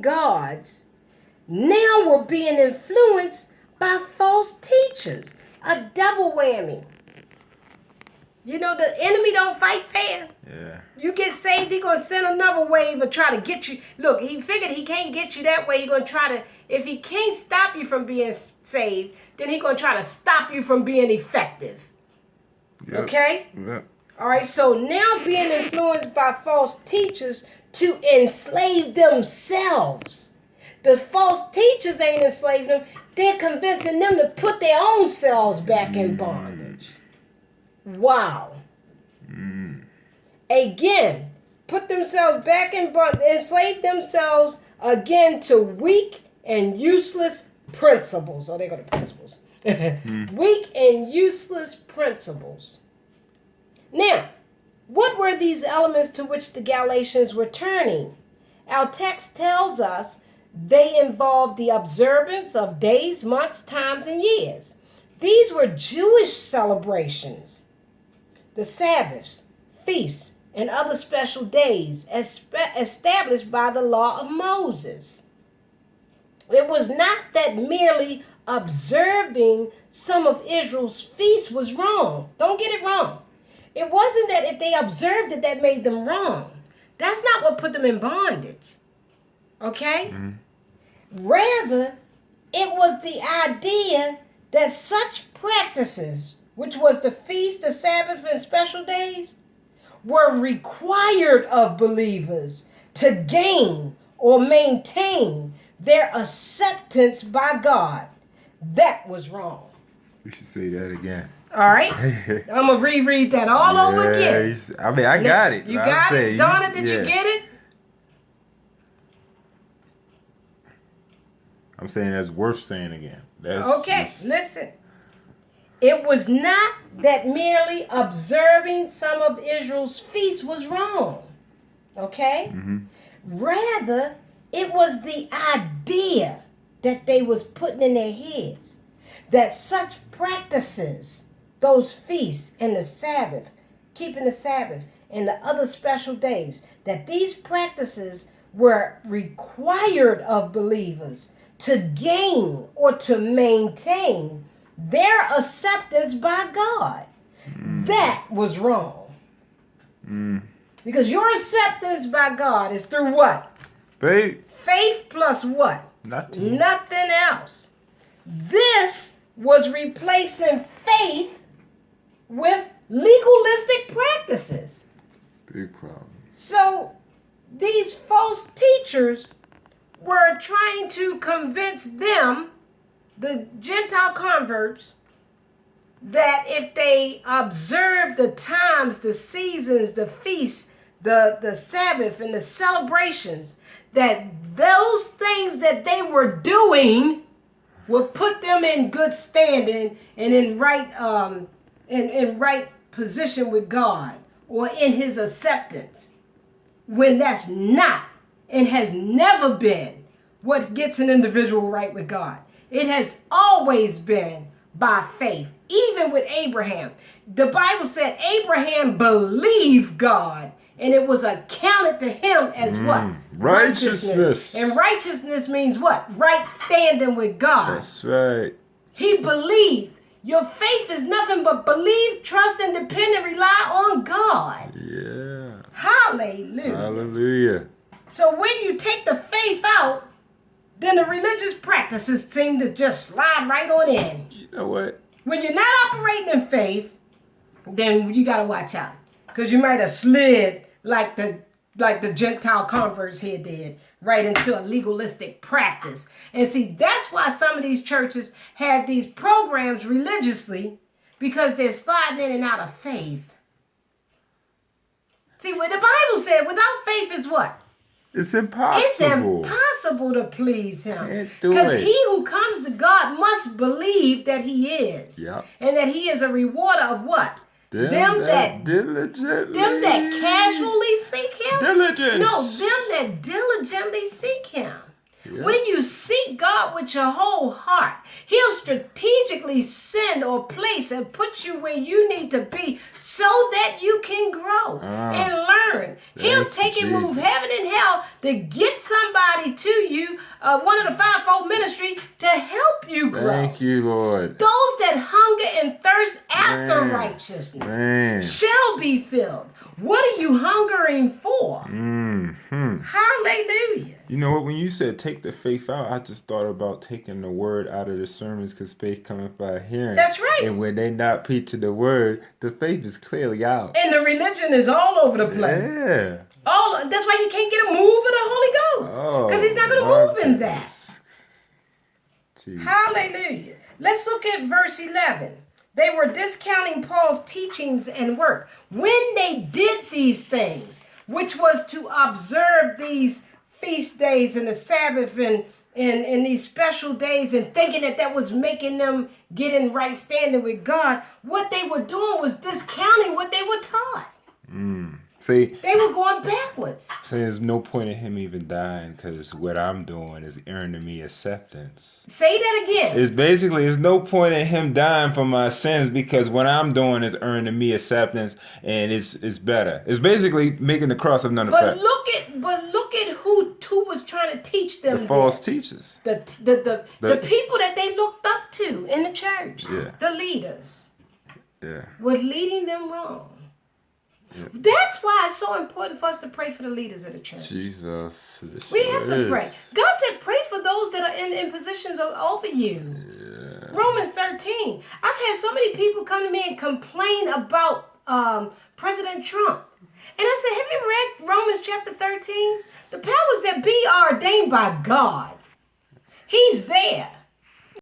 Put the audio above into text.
gods now were being influenced by false teachers. A double whammy. You know, the enemy don't fight fair. Yeah. You get saved, he going to send another wave or try to get you. Look, he figured he can't get you that way. He going to try to, if he can't stop you from being saved, then he going to try to stop you from being effective. Yep. Okay? Yep. All right, so now being influenced by false teachers to enslave themselves. The false teachers ain't enslaving them. They're convincing them to put their own selves back in bondage. Wow. Again, put themselves back in bondage, enslave themselves again to weak and useless principles. Oh, they go to principles. Weak and useless principles. Now, what were these elements to which the Galatians were turning? Our text tells us they involved the observance of days, months, times, and years. These were Jewish celebrations, the Sabbaths, feasts, and other special days established by the law of Moses. It was not that merely observing some of Israel's feasts was wrong. Don't get it wrong. It wasn't that if they observed it that made them wrong. That's not what put them in bondage. Okay? Rather, it was the idea that such practices, which was the feast, the Sabbath, and special days, were required of believers to gain or maintain their acceptance by God. That was wrong. We should say that again. All right? I'm going to reread that all over again. I mean, I got it. You got it? Donna, did you get it? I'm saying that's worth saying again. Okay, listen. It was not that merely observing some of Israel's feasts was wrong. Okay? Rather, it was the idea that they was putting in their heads that such practices, those feasts and the Sabbath, keeping the Sabbath and the other special days, that these practices were required of believers to gain or to maintain their acceptance by God. That was wrong. Because your acceptance by God is through what? Faith. Faith plus what? Nothing else. This was replacing faith with legalistic practices. Big problem. So these false teachers were trying to convince them, the Gentile converts, that if they observed the times, the seasons, the feasts, the Sabbath, and the celebrations, that those things that they were doing would put them in good standing and in right position with God or in his acceptance, when that's not and has never been what gets an individual right with God. It has always been by faith. Even with Abraham, the Bible said Abraham believed God and it was accounted to him as what? Righteousness. And righteousness means what? Right standing with God. That's right. He believed. Your faith is nothing but believe, trust, and depend and rely on God. Yeah. Hallelujah. Hallelujah. So when you take the faith out, then the religious practices seem to just slide right on in. You know what? When you're not operating in faith, then you got to watch out. Because you might have slid like the Gentile converts here did, right into a legalistic practice. And see, that's why some of these churches have these programs religiously, because they're sliding in and out of faith. See, what the Bible said, without faith is what? It's impossible. It's impossible to please him. do Because it. he who comes to God must believe that he is. Yep. And that he is a rewarder of what? Them that diligently. Them that casually seek him? Diligence. No, them that diligently seek him. Yeah. When you seek God with your whole heart, he'll strategically send or place and put you where you need to be so that you can grow and learn. He'll take and move heaven and hell to get somebody to you, one of the fivefold ministry, to help you grow. Thank you, Lord. Those that hunger and thirst after righteousness shall be filled. What are you hungering for? Hallelujah. You know what? When you said take the faith out, I just thought about taking the word out of the sermons because faith cometh by hearing. That's right. And when they not preaching the word, the faith is clearly out. And the religion is all over the place. Yeah. That's why you can't get a move of the Holy Ghost. Because he's not going to move in that. Jesus. Hallelujah. Let's look at verse 11. They were discounting Paul's teachings and work. When they did these things, which was to observe these feast days and the Sabbath and these special days and thinking that was making them get in right standing with God, what they were doing was discounting what they were taught. See, they were going backwards. So there's no point in him even dying because what I'm doing is earning me acceptance. Say that again. There's no point in him dying for my sins because what I'm doing is earning me acceptance and it's better. It's basically making the cross of none effect. But look at who was trying to teach them. The false teachers. The people that they looked up to in the church. Yeah. The leaders. Yeah. Was leading them wrong. Yep. That's why it's so important for us to pray for the leaders of the church. Jesus. We have to pray. God said pray for those that are in positions over you. Yeah. Romans 13. I've had so many people come to me and complain about President Trump. And I said, have you read Romans chapter 13? The powers that be are ordained by God. He's there.